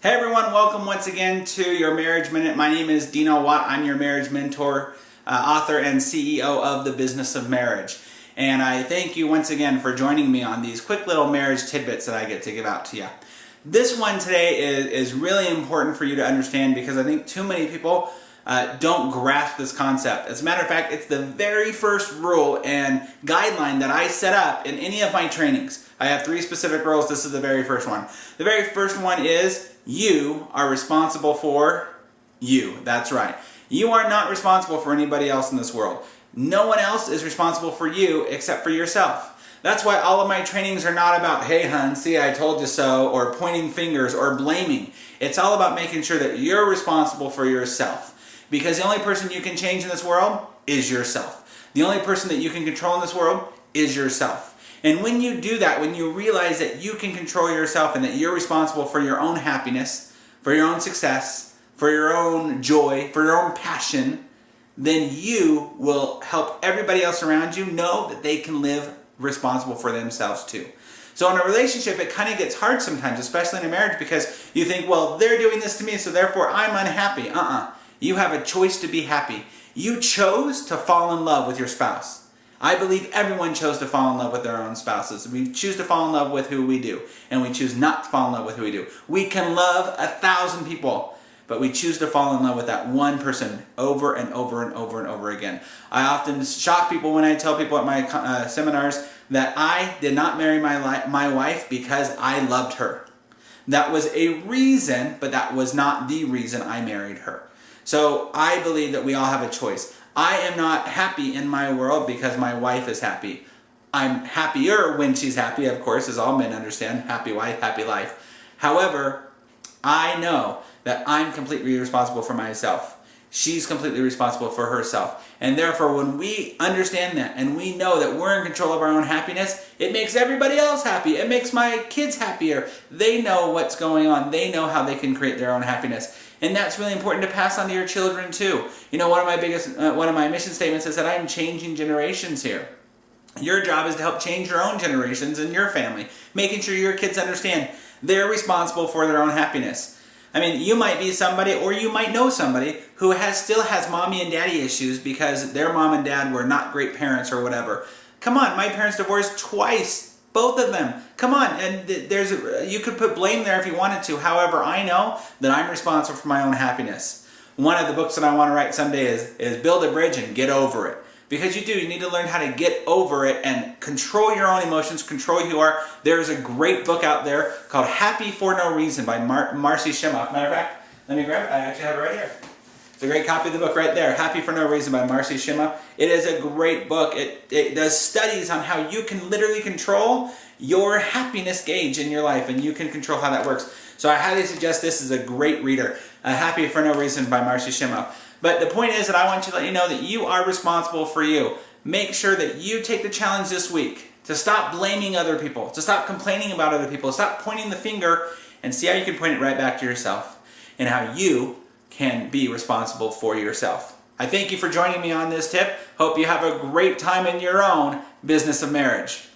Hey everyone, welcome once again to your Marriage Minute. My name is Dino Watt. I'm your marriage mentor, author, and CEO of The Business of Marriage. And I thank you once again for joining me on these quick little marriage tidbits that I get to give out to you. This one today is really important for you to understand because I think too many people don't grasp this concept. As a matter of fact, it's the very first rule and guideline that I set up in any of my trainings. I have 3 specific rules. This is the very first one. The very first one is you are responsible for you. That's right. You are not responsible for anybody else in this world. No one else is responsible for you except for yourself. That's why all of my trainings are not about, hey hun, see I told you so, or pointing fingers or blaming. It's all about making sure that you're responsible for yourself. Because the only person you can change in this world is yourself. The only person that you can control in this world is yourself. And when you do that, when you realize that you can control yourself and that you're responsible for your own happiness, for your own success, for your own joy, for your own passion, then you will help everybody else around you know that they can live responsible for themselves too. So in a relationship, it kind of gets hard sometimes, especially in a marriage, because you think, well, they're doing this to me, so therefore I'm unhappy. You have a choice to be happy. You chose to fall in love with your spouse. I believe everyone chose to fall in love with their own spouses. We choose to fall in love with who we do, and we choose not to fall in love with who we do. We can love 1,000 people, but we choose to fall in love with that one person over and over and over and over again. I often shock people when I tell people at my seminars that I did not marry my wife because I loved her. That was a reason, but that was not the reason I married her. So I believe that we all have a choice. I am not happy in my world because my wife is happy. I'm happier when she's happy, of course, as all men understand. Happy wife, happy life. However, I know that I'm completely responsible for myself. She's completely responsible for herself. And therefore, when we understand that and we know that we're in control of our own happiness, it makes everybody else happy. It makes my kids happier. They know what's going on. They know how they can create their own happiness. And that's really important to pass on to your children too. You know, one of my mission statements is that I'm changing generations here. Your job is to help change your own generations and your family, making sure your kids understand they're responsible for their own happiness. I mean, you might be somebody, or you might know somebody who still has mommy and daddy issues because their mom and dad were not great parents or whatever. Come on, my parents divorced twice, both of them. Come on, and you could put blame there if you wanted to. However, I know that I'm responsible for my own happiness. One of the books that I want to write someday is Build a Bridge and Get Over It. Because you need to learn how to get over it and control your own emotions, control who you are. There's a great book out there called Happy for No Reason by Marcy Shimoff. Matter of fact, let me grab it. I actually have it right here. It's a great copy of the book right there, Happy for No Reason by Marcy Shimoff. It is a great book. It does studies on how you can literally control your happiness gauge in your life, and you can control how that works. So I highly suggest this is a great reader, Happy for No Reason by Marcy Shimoff. But the point is that I want you to let you know that you are responsible for you. Make sure that you take the challenge this week to stop blaming other people, to stop complaining about other people, stop pointing the finger, and see how you can point it right back to yourself and how you can be responsible for yourself. I thank you for joining me on this tip. Hope you have a great time in your own business of marriage.